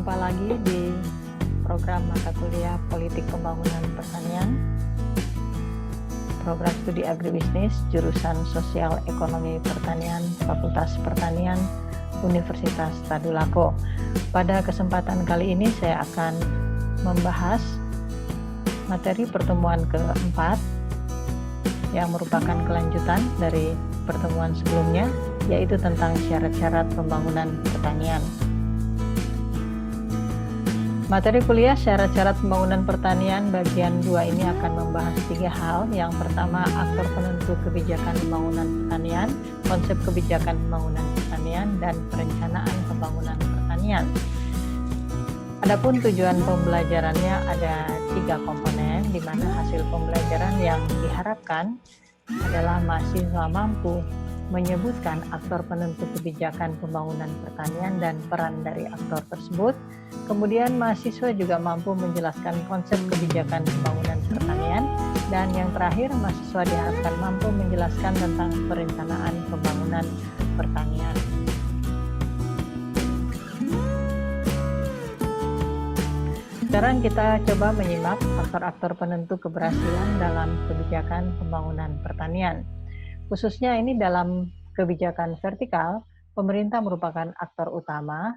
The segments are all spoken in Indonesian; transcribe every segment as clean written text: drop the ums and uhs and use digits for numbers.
Jumpa lagi di program mata kuliah Politik Pembangunan Pertanian, program studi agribisnis, jurusan Sosial Ekonomi Pertanian, Fakultas Pertanian, Universitas Tadulako. Pada kesempatan kali ini saya akan membahas materi pertemuan keempat yang merupakan kelanjutan dari pertemuan sebelumnya, yaitu tentang syarat-syarat pembangunan pertanian. Materi kuliah syarat-syarat pembangunan pertanian bagian 2 ini akan membahas 3 hal. Yang pertama, aktor penentu kebijakan pembangunan pertanian, konsep kebijakan pembangunan pertanian, dan perencanaan pembangunan pertanian. Adapun tujuan pembelajarannya ada 3 komponen, di mana hasil pembelajaran yang diharapkan adalah mahasiswa mampu menyebutkan aktor penentu kebijakan pembangunan pertanian dan peran dari aktor tersebut. Kemudian mahasiswa juga mampu menjelaskan konsep kebijakan pembangunan pertanian. Dan yang terakhir, mahasiswa diharapkan mampu menjelaskan tentang perencanaan pembangunan pertanian. Sekarang kita coba menyimak aktor-aktor penentu keberhasilan dalam kebijakan pembangunan pertanian. Khususnya ini dalam kebijakan vertikal, pemerintah merupakan aktor utama,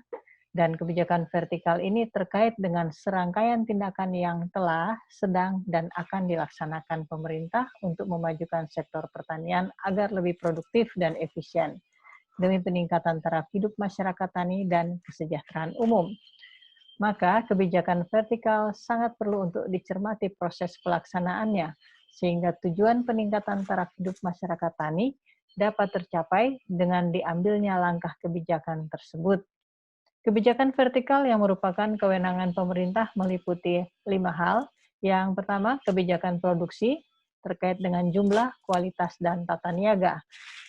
dan kebijakan vertikal ini terkait dengan serangkaian tindakan yang telah, sedang, dan akan dilaksanakan pemerintah untuk memajukan sektor pertanian agar lebih produktif dan efisien, demi peningkatan taraf hidup masyarakat tani dan kesejahteraan umum. Maka kebijakan vertikal sangat perlu untuk dicermati proses pelaksanaannya, sehingga tujuan peningkatan taraf hidup masyarakat tani dapat tercapai dengan diambilnya langkah kebijakan tersebut. Kebijakan vertikal yang merupakan kewenangan pemerintah meliputi 5 hal. Yang pertama, kebijakan produksi terkait dengan jumlah, kualitas, dan tata niaga.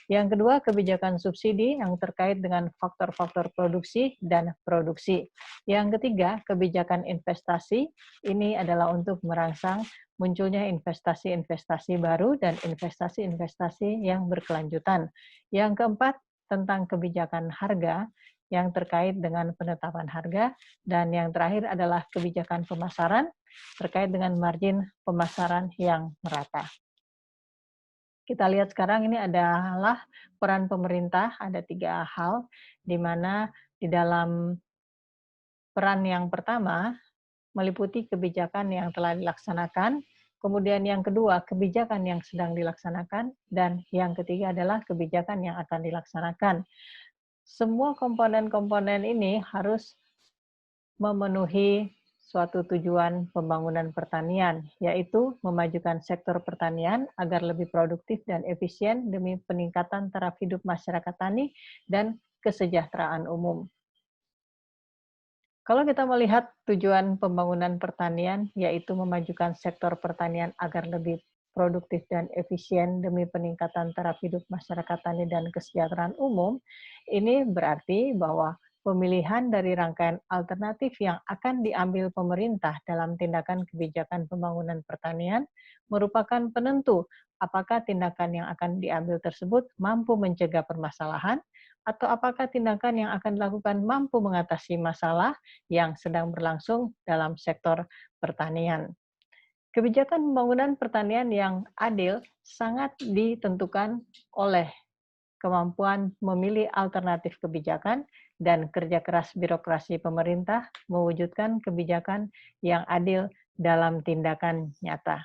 Yang kedua, kebijakan subsidi yang terkait dengan faktor-faktor produksi dan produksi. Yang ketiga, kebijakan investasi. Ini adalah untuk merangsang munculnya investasi-investasi baru dan investasi-investasi yang berkelanjutan. Yang keempat, tentang kebijakan harga yang terkait dengan penetapan harga. Dan yang terakhir adalah kebijakan pemasaran terkait dengan margin pemasaran yang merata. Kita lihat sekarang ini adalah peran pemerintah, ada 3 hal, di mana di dalam peran yang pertama meliputi kebijakan yang telah dilaksanakan, kemudian yang kedua kebijakan yang sedang dilaksanakan, dan yang ketiga adalah kebijakan yang akan dilaksanakan. Semua komponen-komponen ini harus memenuhi suatu tujuan pembangunan pertanian, yaitu memajukan sektor pertanian agar lebih produktif dan efisien demi peningkatan taraf hidup masyarakat tani dan kesejahteraan umum. Kalau kita melihat tujuan pembangunan pertanian, yaitu memajukan sektor pertanian agar lebih produktif dan efisien demi peningkatan taraf hidup masyarakat tani dan kesejahteraan umum, ini berarti bahwa pemilihan dari rangkaian alternatif yang akan diambil pemerintah dalam tindakan kebijakan pembangunan pertanian merupakan penentu apakah tindakan yang akan diambil tersebut mampu mencegah permasalahan atau apakah tindakan yang akan dilakukan mampu mengatasi masalah yang sedang berlangsung dalam sektor pertanian. Kebijakan pembangunan pertanian yang adil sangat ditentukan oleh kemampuan memilih alternatif kebijakan dan kerja keras birokrasi pemerintah mewujudkan kebijakan yang adil dalam tindakan nyata.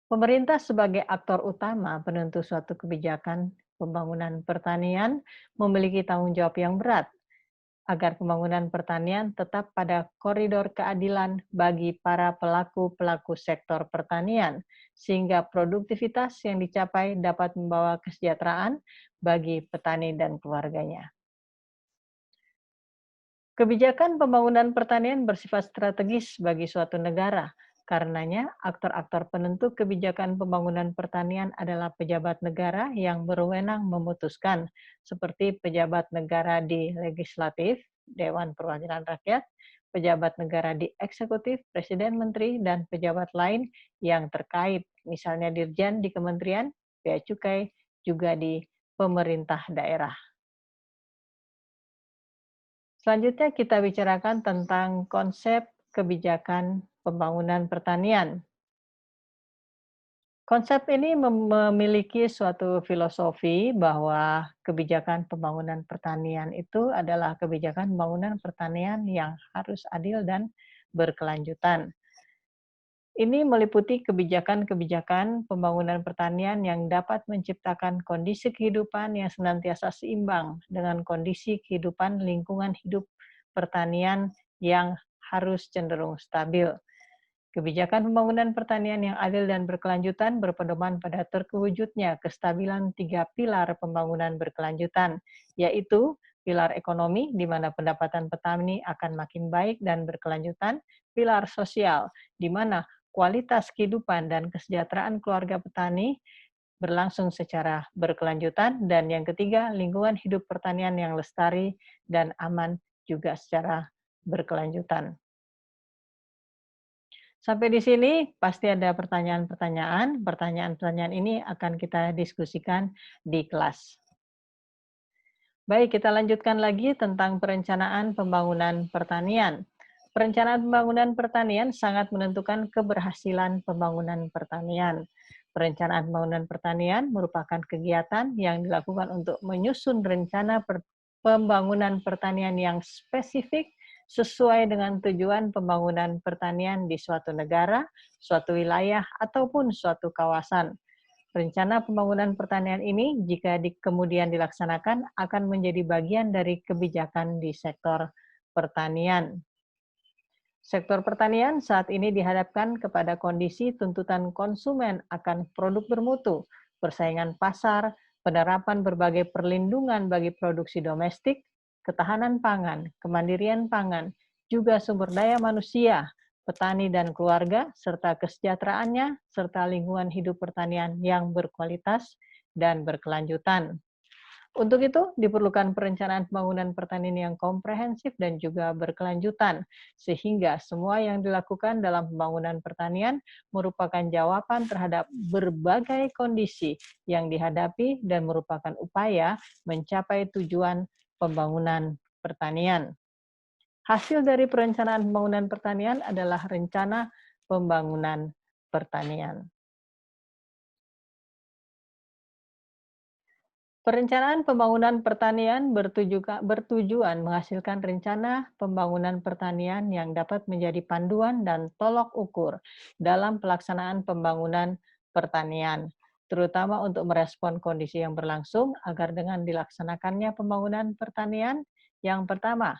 Pemerintah sebagai aktor utama penentu suatu kebijakan pembangunan pertanian memiliki tanggung jawab yang berat agar pembangunan pertanian tetap pada koridor keadilan bagi para pelaku-pelaku sektor pertanian, sehingga produktivitas yang dicapai dapat membawa kesejahteraan bagi petani dan keluarganya. Kebijakan pembangunan pertanian bersifat strategis bagi suatu negara. Karenanya, aktor-aktor penentu kebijakan pembangunan pertanian adalah pejabat negara yang berwenang memutuskan, seperti pejabat negara di legislatif, Dewan Perwakilan Rakyat, pejabat negara di eksekutif, Presiden, Menteri, dan pejabat lain yang terkait, misalnya Dirjen di Kementerian, Bea Cukai, juga di pemerintah daerah. Selanjutnya kita bicarakan tentang konsep kebijakan pembangunan pertanian. Konsep ini memiliki suatu filosofi bahwa kebijakan pembangunan pertanian itu adalah kebijakan pembangunan pertanian yang harus adil dan berkelanjutan. Ini meliputi kebijakan-kebijakan pembangunan pertanian yang dapat menciptakan kondisi kehidupan yang senantiasa seimbang dengan kondisi kehidupan lingkungan hidup pertanian yang harus cenderung stabil. Kebijakan pembangunan pertanian yang adil dan berkelanjutan berpedoman pada terwujudnya kestabilan 3 pilar pembangunan berkelanjutan, yaitu pilar ekonomi, di mana pendapatan petani akan makin baik dan berkelanjutan, pilar sosial, di mana kualitas kehidupan dan kesejahteraan keluarga petani berlangsung secara berkelanjutan, dan yang ketiga, lingkungan hidup pertanian yang lestari dan aman juga secara berkelanjutan. Sampai di sini pasti ada pertanyaan-pertanyaan. Pertanyaan-pertanyaan ini akan kita diskusikan di kelas. Baik, kita lanjutkan lagi tentang perencanaan pembangunan pertanian. Perencanaan pembangunan pertanian sangat menentukan keberhasilan pembangunan pertanian. Perencanaan pembangunan pertanian merupakan kegiatan yang dilakukan untuk menyusun rencana pembangunan pertanian yang spesifik sesuai dengan tujuan pembangunan pertanian di suatu negara, suatu wilayah, ataupun suatu kawasan. Rencana pembangunan pertanian ini, jika kemudian dilaksanakan, akan menjadi bagian dari kebijakan di sektor pertanian. Sektor pertanian saat ini dihadapkan kepada kondisi tuntutan konsumen akan produk bermutu, persaingan pasar, penerapan berbagai perlindungan bagi produksi domestik, ketahanan pangan, kemandirian pangan, juga sumber daya manusia, petani dan keluarga, serta kesejahteraannya, serta lingkungan hidup pertanian yang berkualitas dan berkelanjutan. Untuk itu, diperlukan perencanaan pembangunan pertanian yang komprehensif dan juga berkelanjutan, sehingga semua yang dilakukan dalam pembangunan pertanian merupakan jawaban terhadap berbagai kondisi yang dihadapi dan merupakan upaya mencapai tujuan pembangunan pertanian. Hasil dari perencanaan pembangunan pertanian adalah rencana pembangunan pertanian. Perencanaan pembangunan pertanian bertujuan menghasilkan rencana pembangunan pertanian yang dapat menjadi panduan dan tolok ukur dalam pelaksanaan pembangunan pertanian, terutama untuk merespon kondisi yang berlangsung agar dengan dilaksanakannya pembangunan pertanian, yang pertama,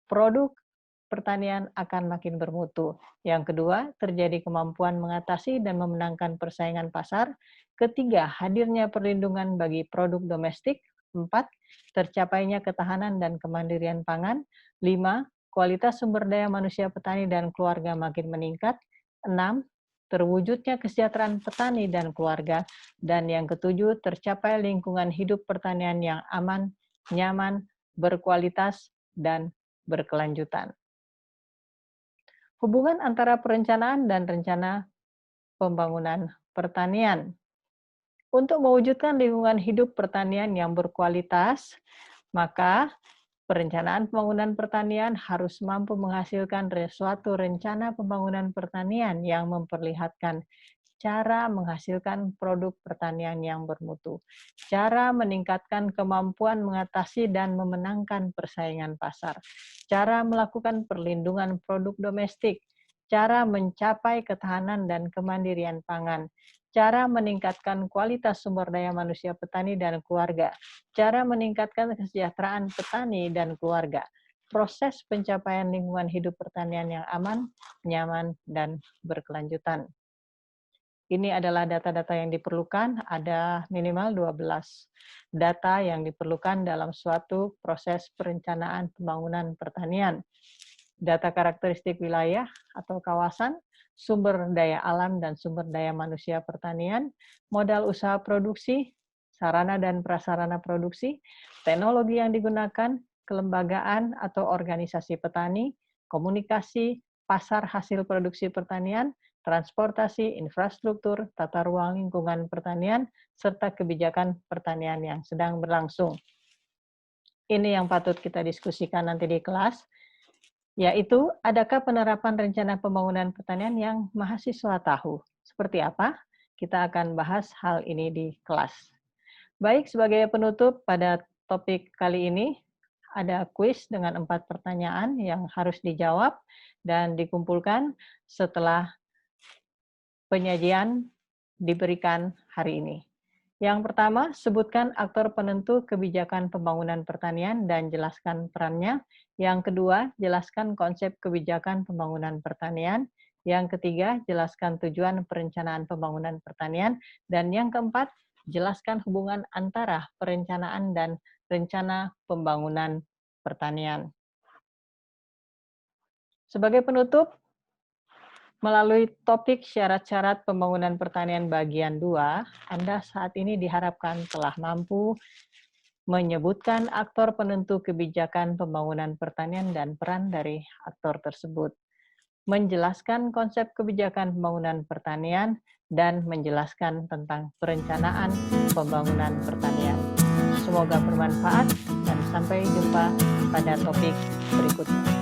produk pertanian akan makin bermutu. Yang kedua, terjadi kemampuan mengatasi dan memenangkan persaingan pasar. Ketiga, hadirnya perlindungan bagi produk domestik. 4, tercapainya ketahanan dan kemandirian pangan. 5, kualitas sumber daya manusia petani dan keluarga makin meningkat. 6, terwujudnya kesejahteraan petani dan keluarga. Dan yang ketujuh, tercapai lingkungan hidup pertanian yang aman, nyaman, berkualitas, dan berkelanjutan. Hubungan antara perencanaan dan rencana pembangunan pertanian. Untuk mewujudkan lingkungan hidup pertanian yang berkualitas, maka perencanaan pembangunan pertanian harus mampu menghasilkan suatu rencana pembangunan pertanian yang memperlihatkan cara menghasilkan produk pertanian yang bermutu, cara meningkatkan kemampuan mengatasi dan memenangkan persaingan pasar, cara melakukan perlindungan produk domestik, cara mencapai ketahanan dan kemandirian pangan, cara meningkatkan kualitas sumber daya manusia petani dan keluarga, cara meningkatkan kesejahteraan petani dan keluarga, proses pencapaian lingkungan hidup pertanian yang aman, nyaman, dan berkelanjutan. Ini adalah data-data yang diperlukan, ada minimal 12 data yang diperlukan dalam suatu proses perencanaan pembangunan pertanian. Data karakteristik wilayah atau kawasan, sumber daya alam dan sumber daya manusia pertanian, modal usaha produksi, sarana dan prasarana produksi, teknologi yang digunakan, kelembagaan atau organisasi petani, komunikasi, pasar hasil produksi pertanian, transportasi, infrastruktur, tata ruang lingkungan pertanian, serta kebijakan pertanian yang sedang berlangsung. ini yang patut kita diskusikan nanti di kelas, yaitu adakah penerapan rencana pembangunan pertanian yang mahasiswa tahu? Seperti apa? Kita akan bahas hal ini di kelas. Baik, sebagai penutup pada topik kali ini, ada kuis dengan 4 pertanyaan yang harus dijawab dan dikumpulkan setelah penyajian diberikan hari ini. Yang pertama, sebutkan aktor penentu kebijakan pembangunan pertanian dan jelaskan perannya. Yang kedua, jelaskan konsep kebijakan pembangunan pertanian. Yang ketiga, jelaskan tujuan perencanaan pembangunan pertanian. Dan yang keempat, jelaskan hubungan antara perencanaan dan rencana pembangunan pertanian. Sebagai penutup, melalui topik syarat-syarat pembangunan pertanian bagian 2, Anda saat ini diharapkan telah mampu menyebutkan aktor penentu kebijakan pembangunan pertanian dan peran dari aktor tersebut, menjelaskan konsep kebijakan pembangunan pertanian, dan menjelaskan tentang perencanaan pembangunan pertanian. Semoga bermanfaat dan sampai jumpa pada topik berikutnya.